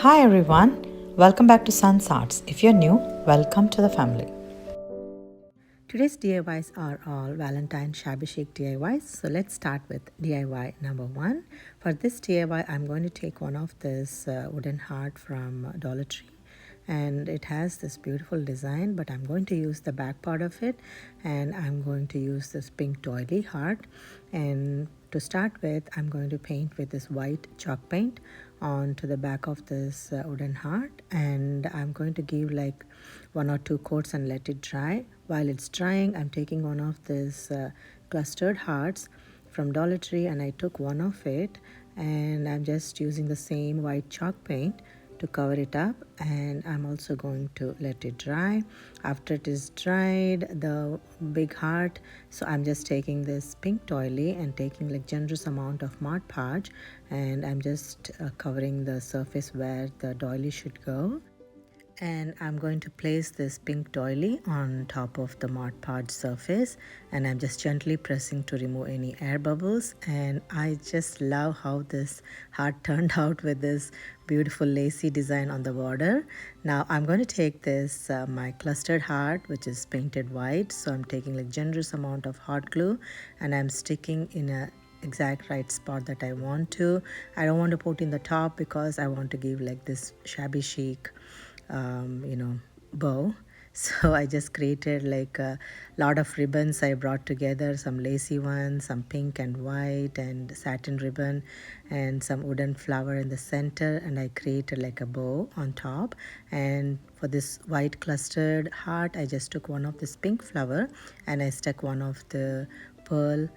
Hi everyone, welcome back to Sun's Arts. If you're new, welcome to the family. Today's DIYs are all Valentine shabby chic DIYs. So let's start with DIY number 1. For this DIY, I'm going to take one of this wooden heart from Dollar Tree. And it has this beautiful design, but I'm going to use the back part of it, and I'm going to use this pink doily heart. And to start with, I'm going to paint with this white chalk paint onto the back of this wooden heart, and I'm going to give like 1 or 2 coats and let it dry. While it's drying, I'm taking one of these clustered hearts from Dollar Tree, and I took one of it, and I'm just using the same white chalk paint to cover it up, and I'm also going to let it dry. After it is dried, the big heart, so I'm just taking this pink doily and taking like generous amount of Mod Podge, and I'm just covering the surface where the doily should go. And I'm going to place this pink doily on top of the Mod Podge surface, and I'm just gently pressing to remove any air bubbles. And I just love how this heart turned out with this beautiful lacy design on the border. Now I'm going to take this my clustered heart, which is painted white, so I'm taking like generous amount of hot glue, and I'm sticking in a exact right spot that I want to. I don't want to put in the top because I want to give like this shabby chic bow. So I just created like a lot of ribbons. I brought together some lacy ones, some pink and white and satin ribbon, and some wooden flower in the center, and I created like a bow on top. And for this white clustered heart, I just took one of this pink flower and I stuck one of the pearl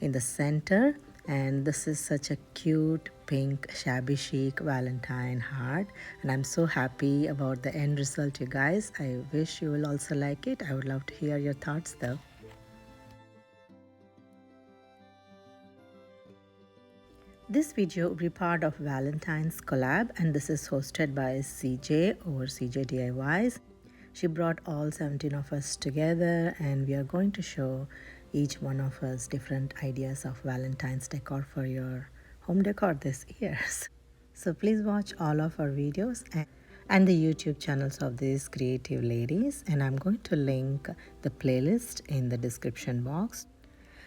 in the center. And this is such a cute pink shabby chic Valentine heart, and I'm so happy about the end result, you guys. I wish you will also like it. I would love to hear your thoughts though. This video will be part of Valentine's collab, and this is hosted by CJ or CJ DIYs. She brought all 17 of us together, and we are going to show each one of us different ideas of Valentine's decor for your home decor this year. So please watch all of our videos and the YouTube channels of these creative ladies, and I'm going to link the playlist in the description box.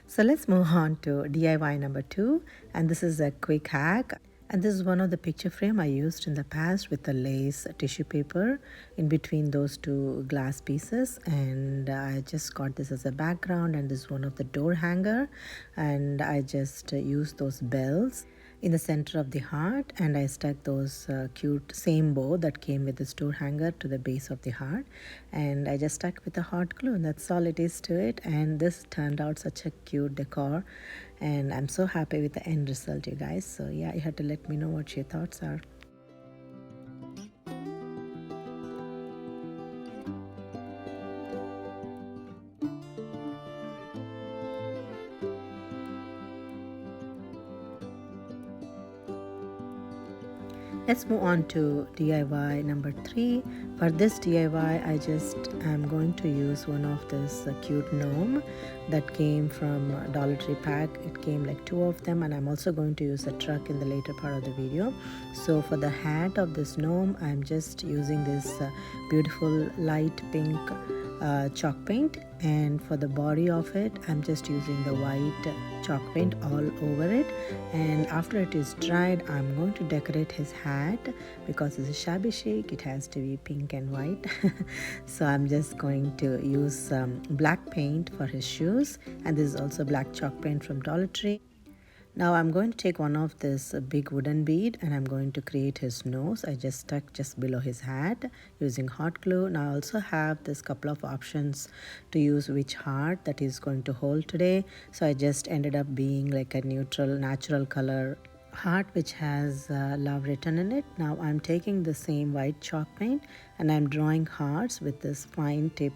So let's move on to DIY number 2, and this is a quick hack. And this is one of the picture frame I used in the past with the lace tissue paper in between those 2 glass pieces, and I just got this as a background, and this is one of the door hanger, and I just used those bells in the center of the heart, and I stuck those cute same bow that came with this door hanger to the base of the heart, and I just stuck with the hot glue, and that's all it is to it. And this turned out such a cute decor, and I'm so happy with the end result, you guys. So yeah, you have to let me know what your thoughts are. Let's move on to DIY number 3. For this DIY, I just am going to use one of this cute gnome that came from Dollar Tree pack. It came like 2 of them, and I'm also going to use a truck in the later part of the video. So for the hat of this gnome, I'm just using this beautiful light pink chalk paint, and for the body of it, I'm just using the white chalk paint all over it. And after it is dried, I'm going to decorate his hat because it's a shabby chic, it has to be pink and white. So I'm just going to use some black paint for his shoes, and this is also black chalk paint from Dollar Tree. Now I'm going to take one of this big wooden bead, and I'm going to create his nose. I just stuck just below his hat using hot glue. Now I also have this couple of options to use which heart that is going to hold today. So I just ended up being like a neutral natural color heart which has love written in it. Now I'm taking the same white chalk paint, and I'm drawing hearts with this fine tip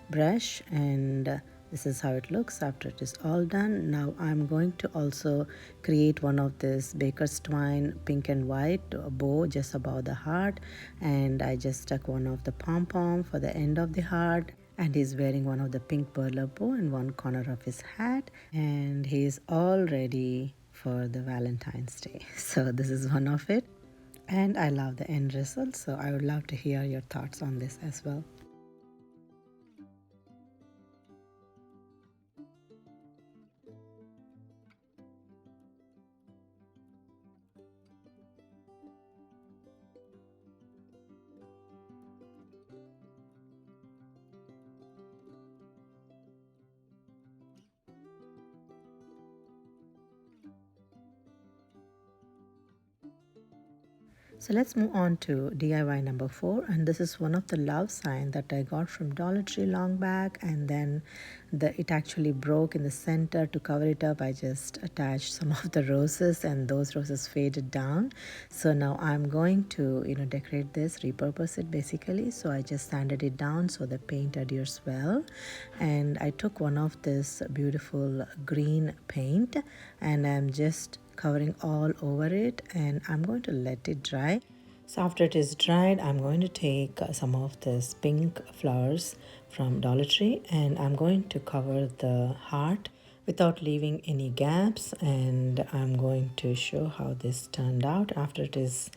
brush, and this is how it looks after it is all done. Now I'm going to also create one of this baker's twine pink and white bow just above the heart, and I just stuck one of the pom-pom for the end of the heart, and he's wearing one of the pink burlap bow in one corner of his hat, and he's all ready for the Valentine's Day. So this is one of it. And I love the end result, so I would love to hear your thoughts on this as well. So let's move on to DIY number 4, and this is one of the love sign that I got from Dollar Tree long back, and then it actually broke in the center. To cover it up, I just attached some of the roses, and those roses faded down. So now I'm going to decorate this, repurpose it basically. So I just sanded it down so the paint adheres well, and I took one of this beautiful green paint and I'm just covering all over it, and I'm going to let it dry. So after it is dried, I'm going to take some of this pink flowers from Dollar Tree and I'm going to cover the heart without leaving any gaps, and I'm going to show how this turned out after it is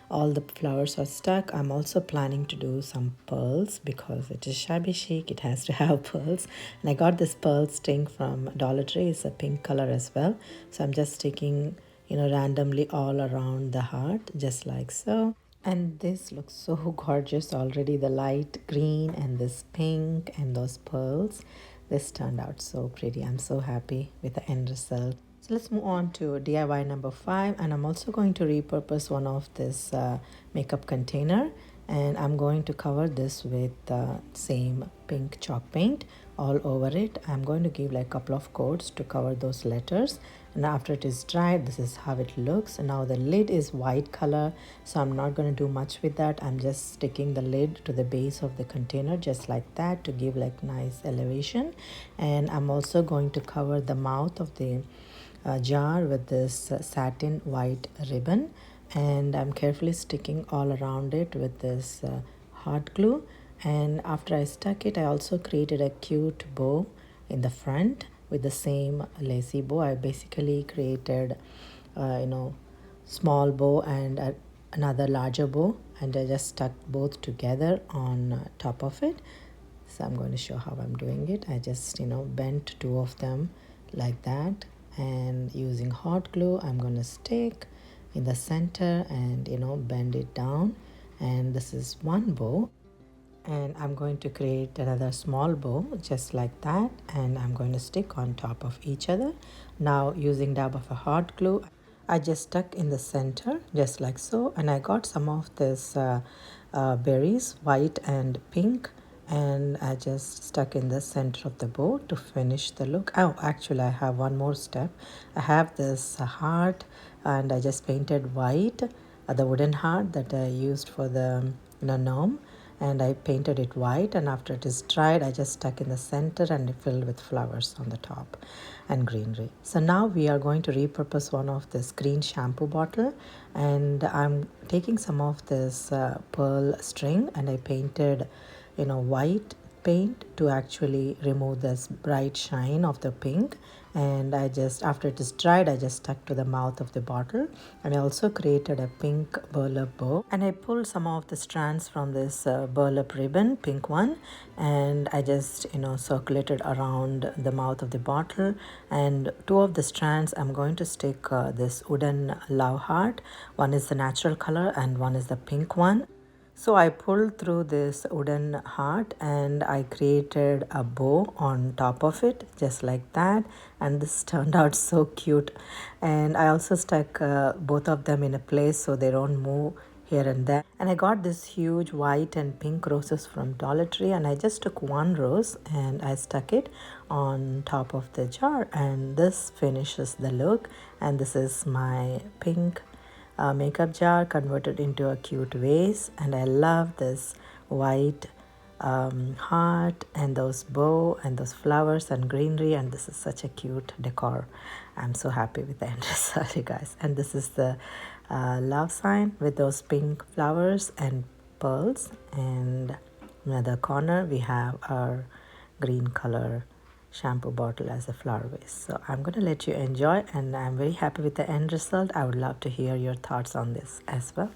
all the flowers are stuck. I'm also planning to do some pearls because it is shabby chic, it has to have pearls, and I got this pearl string from Dollar Tree. It's a pink color as well, so I'm just sticking randomly all around the heart just like so. And this looks so gorgeous already, the light green and this pink and those pearls. This turned out so pretty. I'm so happy with the end result. So let's move on to DIY number 5, and I'm also going to repurpose one of this makeup container, and I'm going to cover this with the same pink chalk paint all over it. I'm going to give like a couple of coats to cover those letters, and after it is dried, this is how it looks. And now the lid is white color, so I'm not going to do much with that. I'm just sticking the lid to the base of the container just like that to give like nice elevation. And I'm also going to cover the mouth of the jar with this satin white ribbon, and I'm carefully sticking all around it with this hot glue. And after I stuck it, I also created a cute bow in the front with the same lacy bow. I basically created small bow and another larger bow, and I just stuck both together on top of it. So I'm going to show how I'm doing it. I just bent two of them like that, and using hot glue I'm going to stick in the center and bend it down. And this is one bow, and I'm going to create another small bow just like that, and I'm going to stick on top of each other. Now using dab of a hot glue, I just stuck in the center just like so, and I got some of this berries, white and pink, and I just stuck in the center of the bow to finish the look. Oh, actually I have one more step. I have this heart, and I just painted white, the wooden heart that I used for the gnome, and I painted it white, and after it is dried I just stuck in the center and filled with flowers on the top and greenery. So now we are going to repurpose one of this green shampoo bottle, and I'm taking some of this pearl string, and I painted white paint to actually remove this bright shine of the pink. And I just, after it is dried, I just stuck to the mouth of the bottle, and I also created a pink burlap bow, and I pulled some of the strands from this burlap ribbon, pink one, and I just circulated around the mouth of the bottle. And two of the strands I'm going to stick this wooden love heart. One is the natural color and one is the pink one. So I pulled through this wooden heart and I created a bow on top of it just like that, and this turned out so cute. And I also stuck both of them in a place so they don't move here and there. And I got this huge white and pink roses from Dollar Tree, and I just took one rose and I stuck it on top of the jar, and this finishes the look. And this is my pink makeup jar converted into a cute vase, and I love this white heart and those bow and those flowers and greenery, and this is such a cute decor. I'm so happy with the end result, you guys. And this is the love sign with those pink flowers and pearls, and in the corner we have our green color shampoo bottle as a flower vase. So I'm going to let you enjoy, and I'm very happy with the end result. I would love to hear your thoughts on this as well.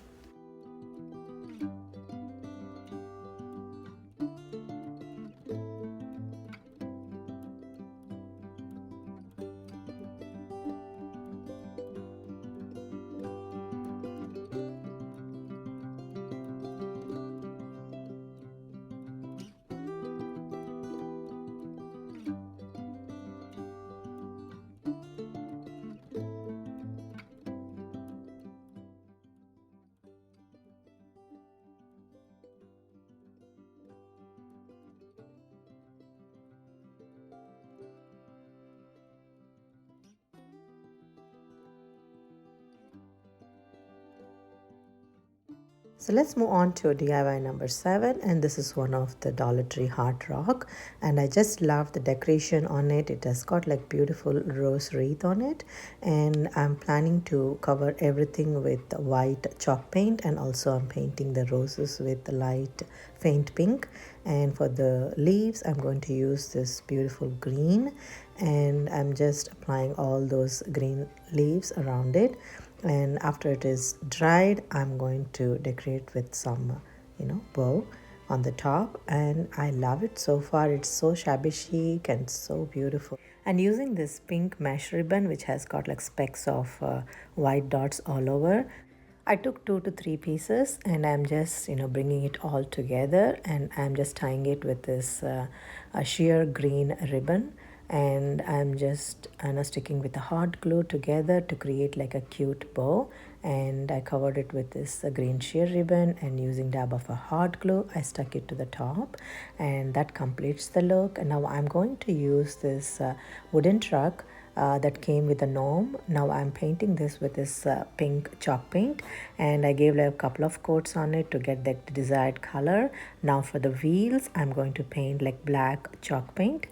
So let's move on to DIY number 7, and this is one of the Dollar Tree Heart Rock, and I just love the decoration on it. It has got like beautiful rose wreath on it, and I'm planning to cover everything with white chalk paint, and also I'm painting the roses with light faint pink. And for the leaves I'm going to use this beautiful green, and I'm just applying all those green leaves around it. And after it is dried, I'm going to decorate with some bow on the top, and I love it so far. It's so shabby chic and so beautiful. And using this pink mesh ribbon which has got like specks of white dots all over, I took 2 to 3 pieces, and I'm just bringing it all together, and I'm just tying it with this a sheer green ribbon, and I'm just sticking with the hot glue together to create like a cute bow. And I covered it with this green sheer ribbon, and using dab of a hot glue I stuck it to the top, and that completes the look. And now I'm going to use this wooden truck that came with a gnome. Now I'm painting this with this pink chalk paint, and I gave like a couple of coats on it to get the desired color. Now for the wheels I'm going to paint like black chalk paint,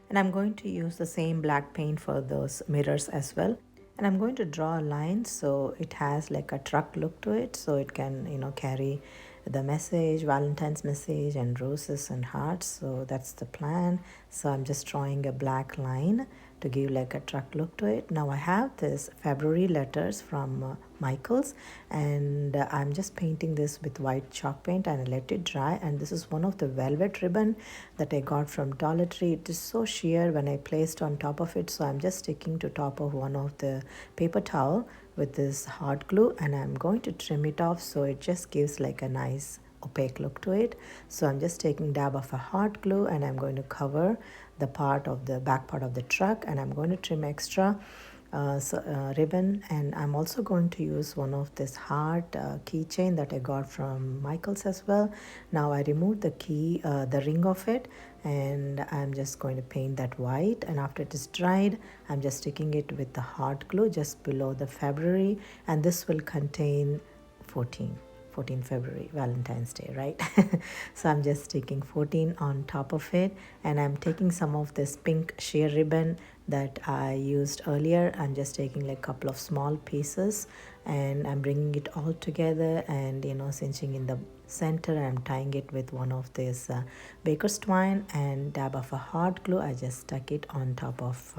and I'm going to use the same black paint for those mirrors as well. And I'm going to draw a line so it has like a truck look to it, so it can carry the message, Valentine's message, and roses and hearts. So that's the plan. So I'm just drawing a black line to give like a truck look to it. Now I have this February letters from Michaels, and I'm just painting this with white chalk paint, and I let it dry. And this is one of the velvet ribbon that I got from Dollar Tree. It is so sheer when I placed on top of it, so I'm just sticking to top of one of the paper towel with this hot glue, and I'm going to trim it off so it just gives like a nice opaque look to it. So I'm just taking dab of a hot glue, and I'm going to cover the part of the back part of the truck, and I'm going to trim extra ribbon. And I'm also going to use one of this heart keychain that I got from Michaels as well. Now I removed the key, the ring of it, and I'm just going to paint that white. And after it is dried, I'm just sticking it with the hot glue just below the February, and this will contain 14 February, Valentine's Day, right? So I'm just sticking 14 on top of it, and I'm taking some of this pink sheer ribbon that I used earlier. I'm just taking like a couple of small pieces, and I'm bringing it all together and cinching in the center. I'm tying it with one of this baker's twine and dab of a hot glue. I just stuck it on top of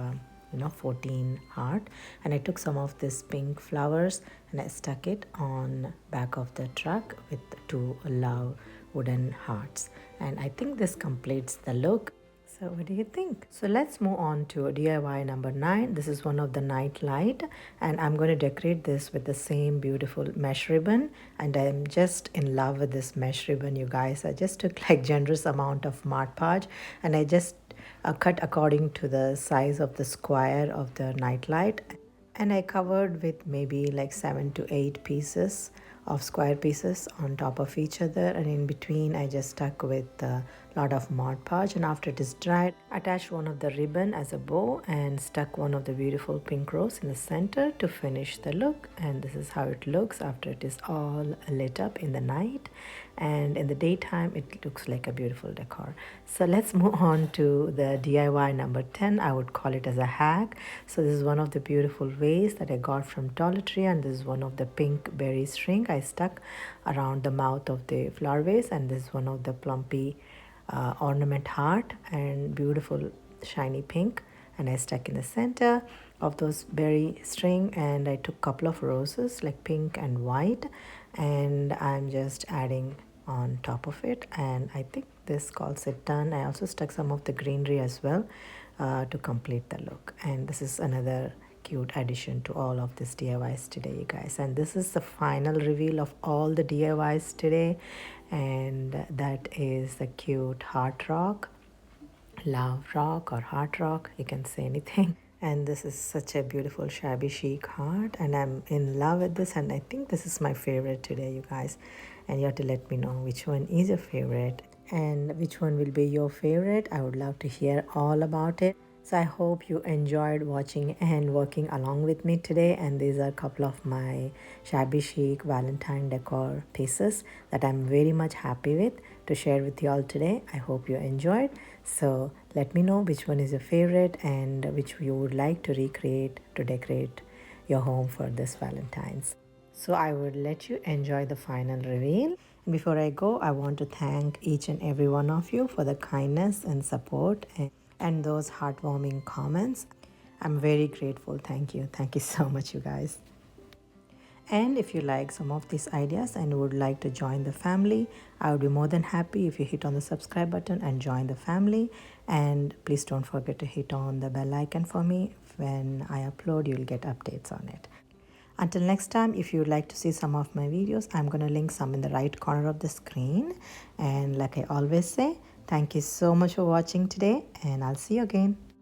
14 heart, and I took some of this pink flowers and I stuck it on back of the truck with 2 love wooden hearts. And I think this completes the look. So what do you think? So let's move on to DIY number 9. This is one of the night light, and I'm going to decorate this with the same beautiful mesh ribbon, and I'm just in love with this mesh ribbon, you guys. I just took like generous amount of Mod Podge, and I just cut according to the size of the square of the night light, and I covered with maybe like 7 to 8 pieces of square pieces on top of each other, and in between I just stuck with a lot of Mod Podge. And after it is dried, attached one of the ribbon as a bow and stuck one of the beautiful pink rose in the center to finish the look. And this is how it looks after it is all lit up in the night, and in the daytime it looks like a beautiful decor. So let's move on to the DIY number 10. I would call it as a hack. So this is one of the beautiful vase that I got from Dollar Tree, and this is one of the pink berry string I stuck around the mouth of the flower vase, and this is one of the plumpy ornament heart and beautiful shiny pink, and I stuck in the center of those berry string. And I took a couple of roses like pink and white, and I'm just adding on top of it, and I think this calls it done. I also stuck some of the greenery as well to complete the look, and this is another cute addition to all of this DIYs today, you guys. And this is the final reveal of all the DIYs today, and that is the cute heart rock, love rock, or heart rock, you can say anything. And this is such a beautiful shabby chic heart, and I'm in love with this, and I think this is my favorite today, you guys. And you have to let me know which one is your favorite and which one will be your favorite. I would love to hear all about it. So I hope you enjoyed watching and working along with me today, and these are a couple of my shabby chic Valentine decor pieces that I'm very much happy with to share with you all today. I hope you enjoyed. So let me know which one is your favorite and which you would like to recreate to decorate your home for this Valentine's. So I would let you enjoy the final reveal. Before I go, I want to thank each and every one of you for the kindness and support and those heartwarming comments. I'm very grateful. Thank you. Thank you so much, you guys. And if you like some of these ideas and would like to join the family, I would be more than happy if you hit on the subscribe button and join the family. And please don't forget to hit on the bell icon for me. When I upload, you'll get updates on it. Until next time, if you'd like to see some of my videos, I'm going to link some in the right corner of the screen. And like I always say, thank you so much for watching today, and I'll see you again.